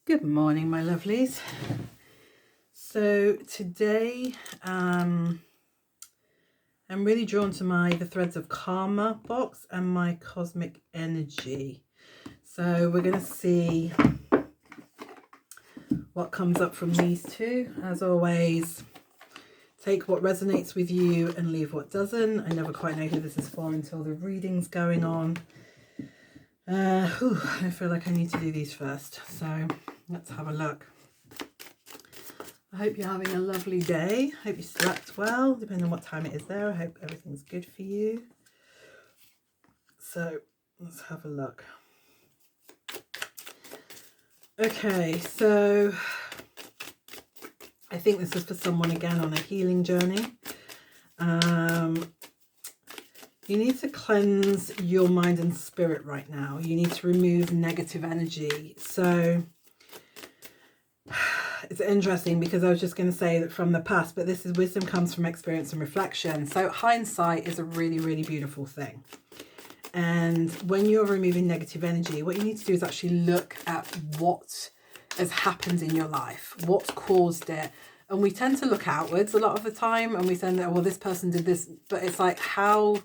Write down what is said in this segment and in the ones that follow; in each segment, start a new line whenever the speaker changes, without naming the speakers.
Good morning, my lovelies. So today, I'm really drawn to the Threads of Karma box and my Cosmic Energy. So we're going to see what comes up from these two. As always, take what resonates with you and leave what doesn't. I never quite know who this is for until the reading's going on. I feel like I need to do these first. So let's have a look. I hope you're having a lovely day. Hope you slept well, depending on what time it is there. I hope everything's good for you. So let's have a look. Okay, so I think this is for someone again on a healing journey. You need to cleanse your mind and spirit right now. You need to remove negative energy. So it's interesting because I was just going to say that from the past, but this is wisdom comes from experience and reflection. So hindsight is a really, really beautiful thing. And when you're removing negative energy, what you need to do is actually look at what has happened in your life, what's caused it. And we tend to look outwards a lot of the time and we say, well, this person did this, but it's like, how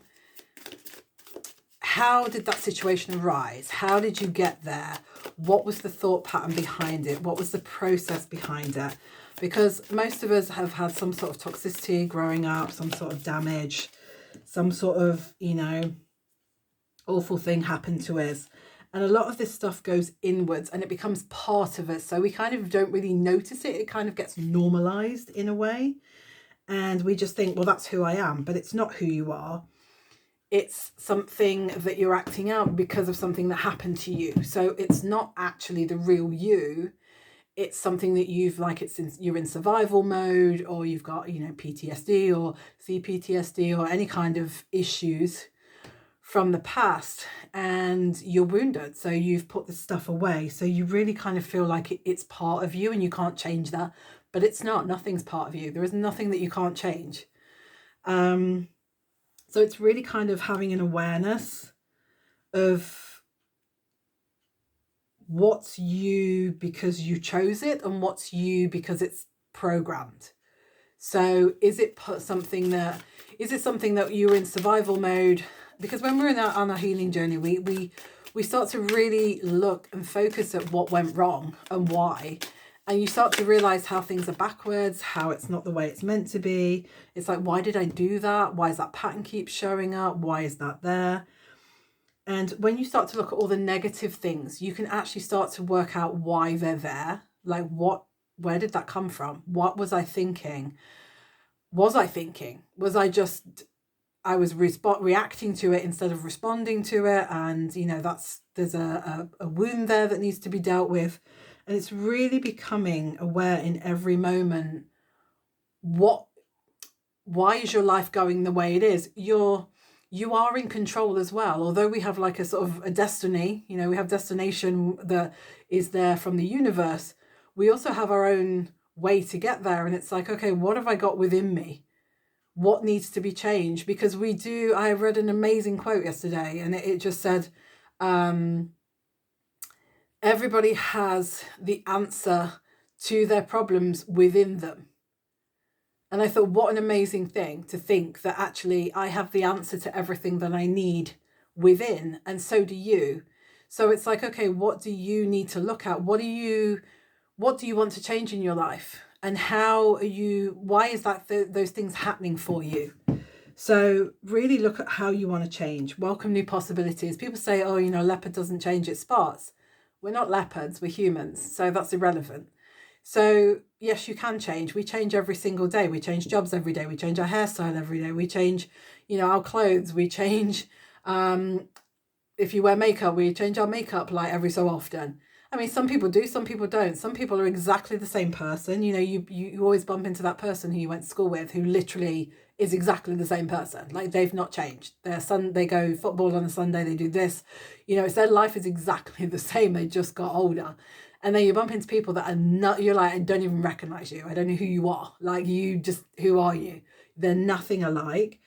did that situation arise? How did you get there? What was the thought pattern behind it? What was the process behind it? Because most of us have had some sort of toxicity growing up, some sort of damage, some sort of, awful thing happened to us. And a lot of this stuff goes inwards and it becomes part of us. So we kind of don't really notice it. It kind of gets normalized in a way. And we just think, well, that's who I am. But it's not who you are. It's something that you're acting out because of something that happened to you. So it's not actually the real you. It's something that you're in survival mode, or you've got, PTSD or CPTSD or any kind of issues from the past and you're wounded. So you've put this stuff away. So you really kind of feel like it's part of you and you can't change that, but it's not. Nothing's part of you. There is nothing that you can't change. So it's really kind of having an awareness of what's you because you chose it and what's you because it's programmed. So is it something that you're in survival mode? Because when we're on a healing journey, we start to really look and focus at what went wrong and why. And you start to realize how things are backwards, how it's not the way it's meant to be. It's like, why did I do that? Why does that pattern keep showing up? Why is that there? And when you start to look at all the negative things, you can actually start to work out why they're there. Like, where did that come from? What was I thinking? Was I was reacting to it instead of responding to it. And, there's a wound there that needs to be dealt with. And it's really becoming aware in every moment. Why is your life going the way it is? You are in control as well. Although we have like a sort of a destiny, we have destination that is there from the universe. We also have our own way to get there. And it's like, okay, what have I got within me? What needs to be changed? Because I read an amazing quote yesterday and it just said, everybody has the answer to their problems within them. And I thought, what an amazing thing to think that actually I have the answer to everything that I need within, and so do you. So it's like, okay, what do you need to look at? What do you want to change in your life? And why is that those things happening for you? So really look at how you want to change. Welcome new possibilities. People say, oh, leopard doesn't change its spots. We're not leopards, we're humans. So that's irrelevant. So yes, you can change. We change every single day. We change jobs every day. We change our hairstyle every day. We change, our clothes. We change, if you wear makeup, we change our makeup like every so often. I mean, some people do, some people don't. Some people are exactly the same person. You always bump into that person who you went to school with who literally is exactly the same person. Like, they've not changed. They go football on a Sunday, they do this. It's their life is exactly the same. They just got older. And then you bump into people that are not, you're like, I don't even recognize you. I don't know who you are. Like, who are you? They're nothing alike.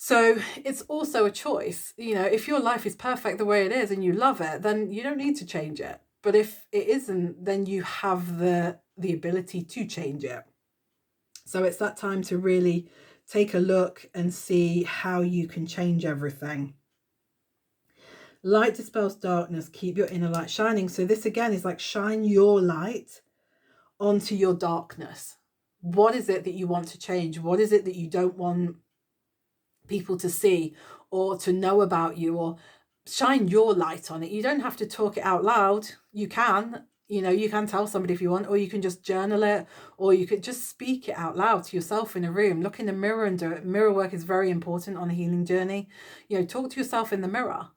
So it's also a choice. If your life is perfect the way it is and you love it, then you don't need to change it. But if it isn't, then you have the ability to change it. So it's that time to really take a look and see how you can change everything. Light dispels darkness, keep your inner light shining. So this again is like shine your light onto your darkness. What is it that you want to change? What is it that you don't want people to see or to know about you? Or shine your light on it. You don't have to talk it out loud. You can, you can tell somebody if you want, or you can just journal it, or you could just speak it out loud to yourself in a room. Look in the mirror and do it. Mirror work is very important on a healing journey. Talk to yourself in the mirror.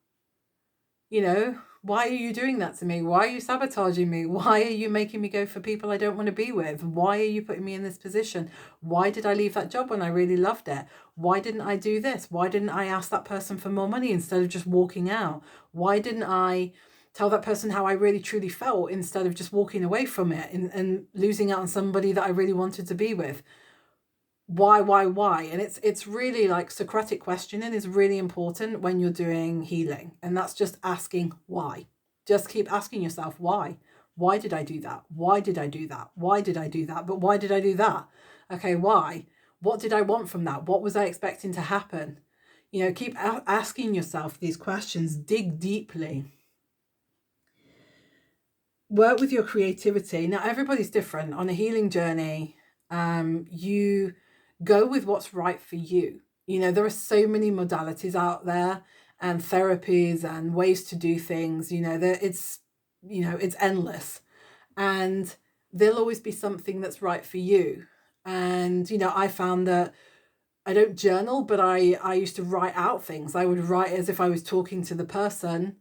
Why are you doing that to me? Why are you sabotaging me? Why are you making me go for people I don't want to be with? Why are you putting me in this position? Why did I leave that job when I really loved it? Why didn't I do this? Why didn't I ask that person for more money instead of just walking out? Why didn't I tell that person how I really truly felt instead of just walking away from it and losing out on somebody that I really wanted to be with? Why? And it's really like Socratic questioning is really important when you're doing healing. And that's just asking why. Just keep asking yourself why. Why did I do that? Why did I do that? Why did I do that? But why did I do that? Okay, why? What did I want from that? What was I expecting to happen? Keep asking yourself these questions. Dig deeply. Work with your creativity. Now, everybody's different. On a healing journey, you go with what's right for you. There are so many modalities out there and therapies and ways to do things. It's endless, and there'll always be something that's right for you. And I found that I don't journal, but I used to write out things. I would write as if I was talking to the person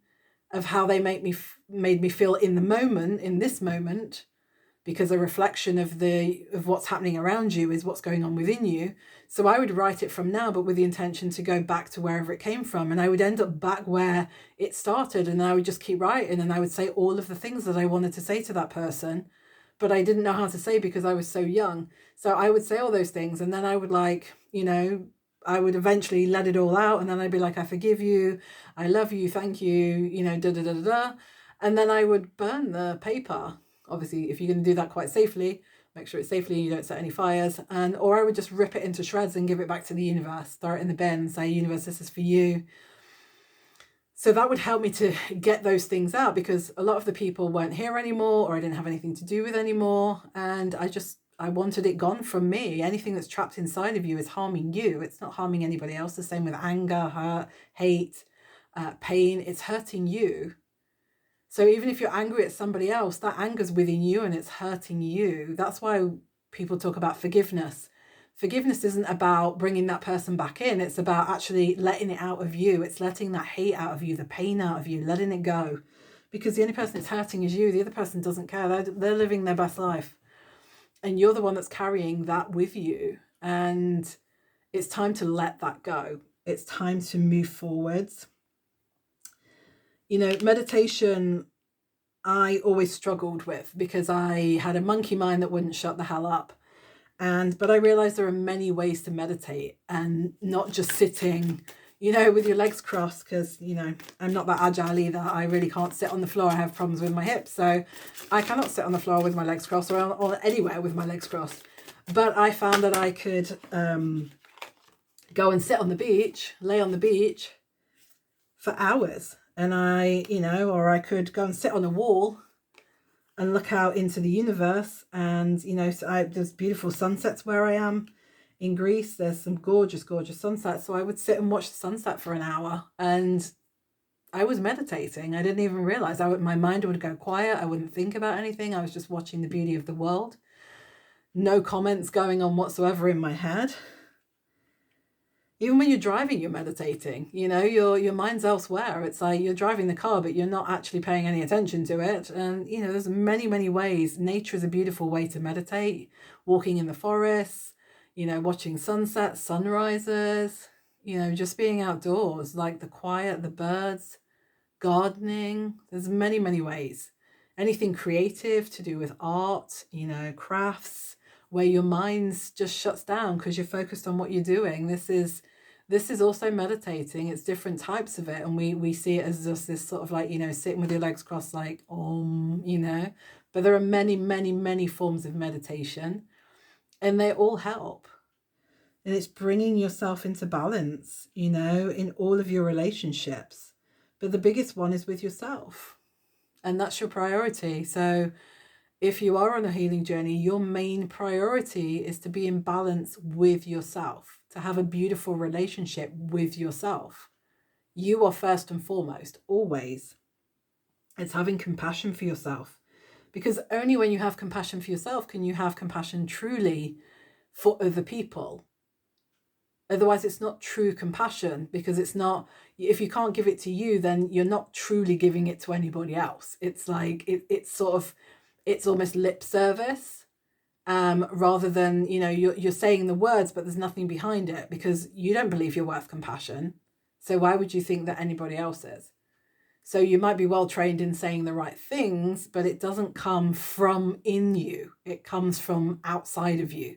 of how they made me feel in the moment, in this moment, because a reflection of what's happening around you is what's going on within you. So I would write it from now, but with the intention to go back to wherever it came from. And I would end up back where it started, and I would just keep writing, and I would say all of the things that I wanted to say to that person, but I didn't know how to say because I was so young. So I would say all those things, and then I would I would eventually let it all out, and then I'd be like, I forgive you, I love you, thank you, da da da da da. And then I would burn the paper. Obviously, if you're going to do that quite safely, make sure it's safely and you don't set any fires. Or I would just rip it into shreds and give it back to the universe, throw it in the bin and say, universe, this is for you. So that would help me to get those things out, because a lot of the people weren't here anymore, or I didn't have anything to do with anymore. And I wanted it gone from me. Anything that's trapped inside of you is harming you. It's not harming anybody else. The same with anger, hurt, hate, pain. It's hurting you. So even if you're angry at somebody else, that anger's within you and it's hurting you. That's why people talk about forgiveness. Forgiveness isn't about bringing that person back in. It's about actually letting it out of you. It's letting that hate out of you, the pain out of you, letting it go. Because the only person it's hurting is you. The other person doesn't care. They're living their best life. And you're the one that's carrying that with you. And it's time to let that go. It's time to move forwards. Meditation, I always struggled with, because I had a monkey mind that wouldn't shut the hell up. But I realized there are many ways to meditate, and not just sitting, with your legs crossed, because, I'm not that agile either. I really can't sit on the floor. I have problems with my hips. So I cannot sit on the floor with my legs crossed, or anywhere with my legs crossed. But I found that I could go and sit on the beach, lay on the beach for hours. And or I could go and sit on a wall and look out into the universe. And, there's beautiful sunsets where I am in Greece. There's some gorgeous, gorgeous sunsets. So I would sit and watch the sunset for an hour, and I was meditating. I didn't even realize. My mind would go quiet. I wouldn't think about anything. I was just watching the beauty of the world. No comments going on whatsoever in my head. Even when you're driving, you're meditating, your mind's elsewhere. It's like you're driving the car, but you're not actually paying any attention to it. And, there's many, many ways. Nature is a beautiful way to meditate. Walking in the forests, watching sunsets, sunrises, just being outdoors, like the quiet, the birds, gardening. There's many, many ways. Anything creative to do with art, where your mind just shuts down because you're focused on what you're doing. This is this is also meditating. It's different types of it. And we see it as just this sort of like, sitting with your legs crossed, like, but there are many, many, many forms of meditation, and they all help. And it's bringing yourself into balance, in all of your relationships. But the biggest one is with yourself. And that's your priority. So if you are on a healing journey, your main priority is to be in balance with yourself, to have a beautiful relationship with yourself. You are first and foremost, always. It's having compassion for yourself. Because only when you have compassion for yourself can you have compassion truly for other people. Otherwise, it's not true compassion, because it's not, if you can't give it to you, then you're not truly giving it to anybody else. It's like, it's almost lip service, rather than, you're saying the words, but there's nothing behind it, because you don't believe you're worth compassion. So why would you think that anybody else is? So you might be well trained in saying the right things, but it doesn't come from in you. It comes from outside of you.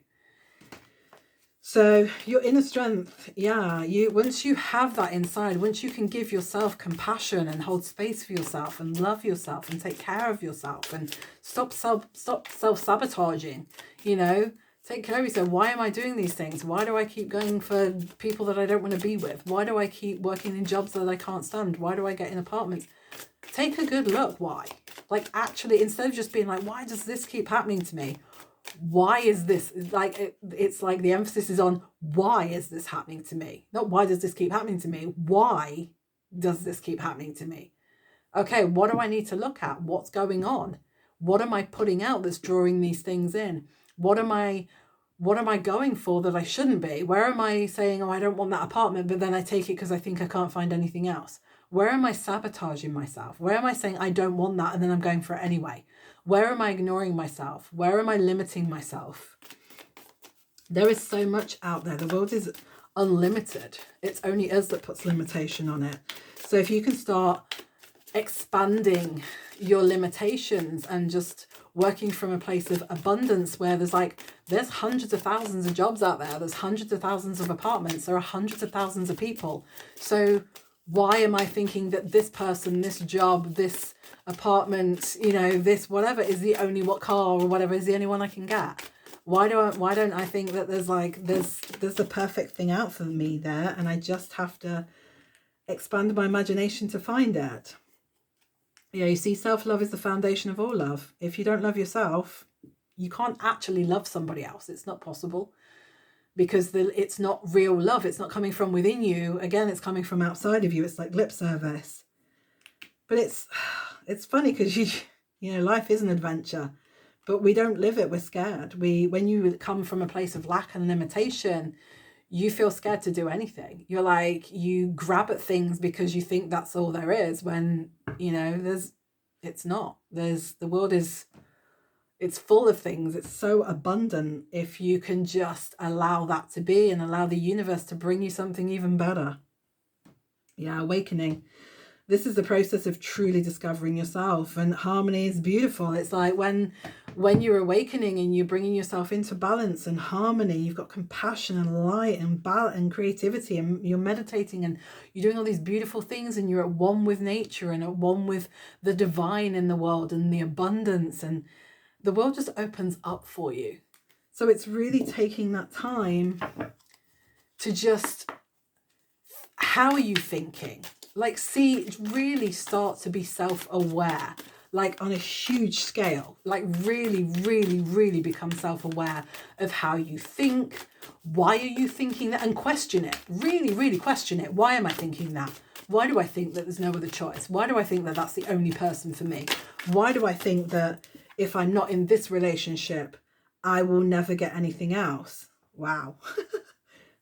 So your inner strength, once you have that inside, once you can give yourself compassion and hold space for yourself and love yourself and take care of yourself and stop self-sabotaging, take care of yourself. Why am I doing these things? Why do I keep going for people that I don't want to be with? Why do I keep working in jobs that I can't stand? Why do I get in apartments? Take a good look. Why? Like, actually, instead of just being like, why does this keep happening to me? Why is this, like, it's like the emphasis is on why is this happening to me? Not why does this keep happening to me? Why does this keep happening to me? Okay, what do I need to look at? What's going on? What am I putting out that's drawing these things in? What am I going for that I shouldn't be? Where am I saying, oh, I don't want that apartment, but then I take it because I think I can't find anything else? Where am I sabotaging myself? Where am I saying I don't want that and then I'm going for it anyway? Where am I ignoring myself? Where am I limiting myself? There is so much out there. The world is unlimited. It's only us that puts limitation on it. So if you can start expanding your limitations and just working from a place of abundance, where there's hundreds of thousands of jobs out there, there's hundreds of thousands of apartments, there are hundreds of thousands of people. So why am I thinking that this person, this job, this apartment, this whatever is the only car or whatever is the only one I can get? Why don't I think that there's the perfect thing out for me there, and I just have to expand my imagination to find it? You see, self-love is the foundation of all love. If you don't love yourself, you can't actually love somebody else. It's not possible, because it's not real love. It's not coming from within you. Again, it's coming from outside of you. It's like lip service. But it's funny, because life is an adventure, but we don't live it. We're scared. When you come from a place of lack and limitation, you feel scared to do anything. You're like, you grab at things because you think that's all there is, when it's not. The world is, it's full of things. It's so abundant if you can just allow that to be and allow the universe to bring you something even better. Awakening. This is the process of truly discovering yourself, and harmony is beautiful. It's like when you're awakening and you're bringing yourself into balance and harmony, you've got compassion and light and balance and creativity, and you're meditating and you're doing all these beautiful things, and you're at one with nature and at one with the divine in the world and the abundance, and the world just opens up for you. So it's really taking that time to just, how are you thinking? Like, really start to be self-aware, like on a huge scale, like really, really, really become self-aware of how you think. Why are you thinking that? And question it. Really, really question it. Why am I thinking that? Why do I think that there's no other choice? Why do I think that that's the only person for me? Why do I think that if I'm not in this relationship, I will never get anything else? Wow.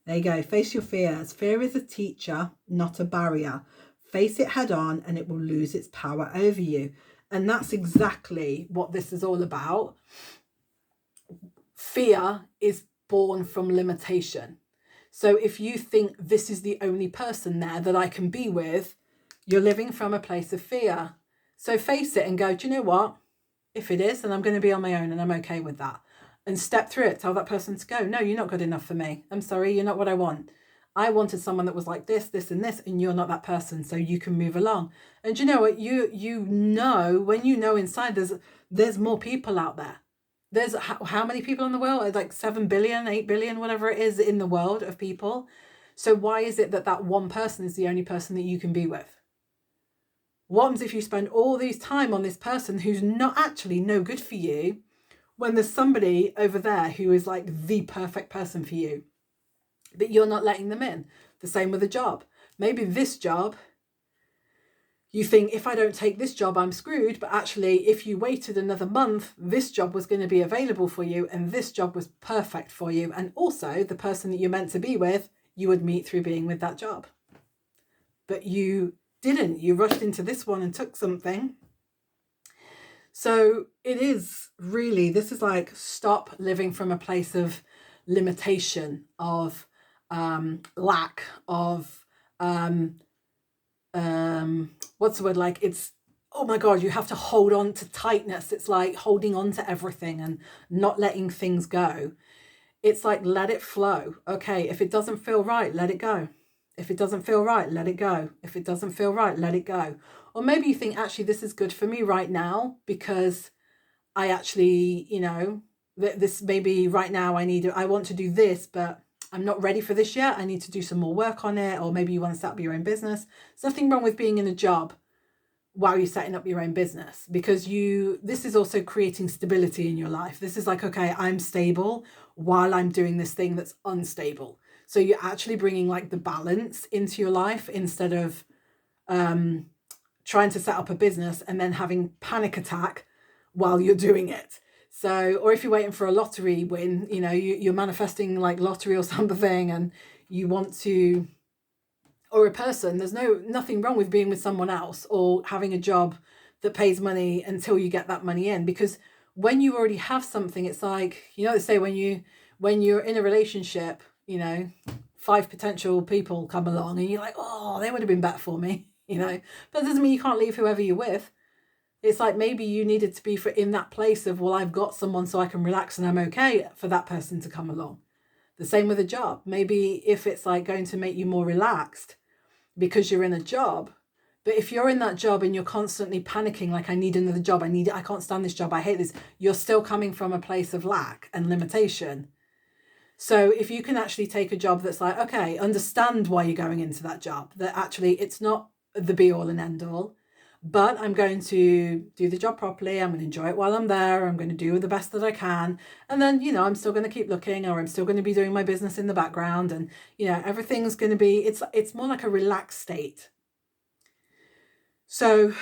There you go. Face your fears. Fear is a teacher, not a barrier. Face it head on and it will lose its power over you. And that's exactly what this is all about. Fear is born from limitation. So if you think this is the only person there that I can be with, you're living from a place of fear. So face it and go, do you know what? If it is, then I'm going to be on my own and I'm okay with that. And step through it. Tell that person to go. No, you're not good enough for me. I'm sorry, you're not what I want. I wanted someone that was like this, this, and this, and you're not that person, so you can move along. And you know what? You know, when you know inside, there's more people out there. There's how many people in the world? Like 7 billion, 8 billion, whatever it is in the world of people. So why is it that that one person is the only person that you can be with? What happens if you spend all this time on this person who's not actually no good for you, when there's somebody over there who is like the perfect person for you, but you're not letting them in? The same with a job. Maybe this job, you think, if I don't take this job, I'm screwed. But actually, if you waited another month, this job was going to be available for you, and this job was perfect for you. And also the person that you're meant to be with, you would meet through being with that job. But you didn't. You rushed into this one and took something. So it is really, this is like, stop living from a place of limitation, of lack, of what's the word, like, it's, oh my God, you have to hold on to tightness. It's like holding on to everything and not letting things go. It's like, let it flow. Okay, if it doesn't feel right, let it go. If it doesn't feel right, let it go. If it doesn't feel right, let it go. Or maybe you think, actually, this is good for me right now, because I actually, you know, this maybe right now I want to do this, but I'm not ready for this yet. I need to do some more work on it. Or maybe you want to set up your own business. There's nothing wrong with being in a job while you're setting up your own business, because this is also creating stability in your life. This is like, okay, I'm stable while I'm doing this thing that's unstable. So you're actually bringing like the balance into your life, instead of trying to set up a business and then having panic attack while you're doing it. So, or if you're waiting for a lottery win, you know, you're manifesting like lottery or something, and you want to, or a person, there's nothing wrong with being with someone else or having a job that pays money until you get that money in. Because when you already have something, it's like, you know, they say when you're in a relationship, you know, 5 potential people come along and you're like, oh, they would have been better for me, you know. But that doesn't mean you can't leave whoever you're with. It's like, maybe you needed to be in that place of, well, I've got someone so I can relax and I'm okay, for that person to come along. The same with a job. Maybe if it's like going to make you more relaxed because you're in a job, but if you're in that job and you're constantly panicking, like, I need another job, I can't stand this job, I hate this, you're still coming from a place of lack and limitation. So if you can actually take a job that's like, okay, understand why you're going into that job, that actually it's not the be all and end all, but I'm going to do the job properly. I'm going to enjoy it while I'm there. I'm going to do the best that I can. And then, you know, I'm still going to keep looking, or I'm still going to be doing my business in the background. And, you know, everything's going to be, it's more like a relaxed state. So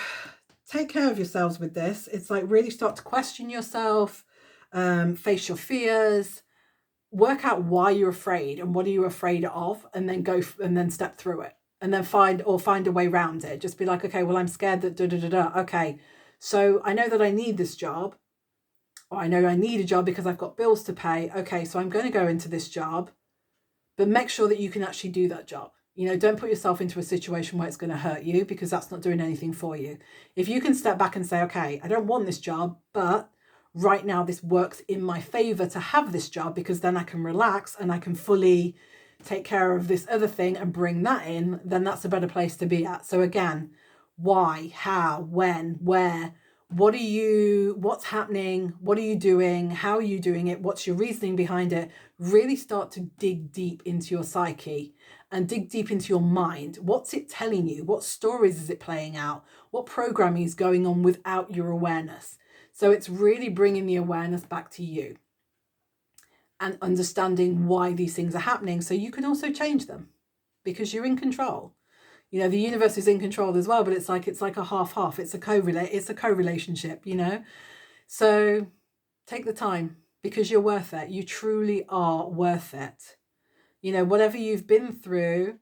take care of yourselves with this. It's like, really start to question yourself, face your fears, work out why you're afraid and what are you afraid of, and then go and then step through it. And then find a way around it. Just be like, okay, well, I'm scared that Okay, so I know that I need this job, or I know I need a job because I've got bills to pay. Okay, so I'm going to go into this job, but make sure that you can actually do that job. You know, don't put yourself into a situation where it's going to hurt you, because that's not doing anything for you. If you can step back and say, okay, I don't want this job, but right now this works in my favor to have this job, because then I can relax and I can fully take care of this other thing and bring that in, then that's a better place to be at. So again, why, how, when, where, what's happening, what are you doing, how are you doing it, what's your reasoning behind it? Really start to dig deep into your psyche and dig deep into your mind. What's it telling you? What stories is it playing out? What programming is going on without your awareness? So it's really bringing the awareness back to you and understanding why these things are happening, so you can also change them, because you're in control. You know, the universe is in control as well, but it's like a half. It's a co-relationship, you know. So take the time, because you're worth it. You truly are worth it. You know, whatever you've been through,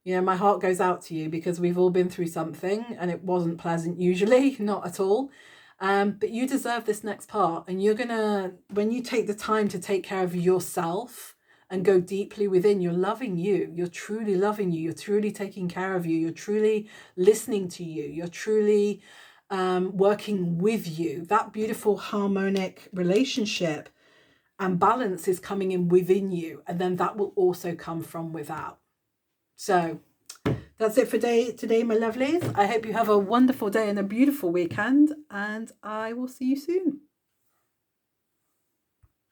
you know, my heart goes out to you, because we've all been through something and it wasn't pleasant usually, not at all. But you deserve this next part, and when you take the time to take care of yourself and go deeply within, you're loving you, you're truly loving you, you're truly taking care of you, you're truly listening to you, you're truly working with you. That beautiful harmonic relationship and balance is coming in within you, and then that will also come from without. So that's it for today, my lovelies. I hope you have a wonderful day and a beautiful weekend, and I will see you soon.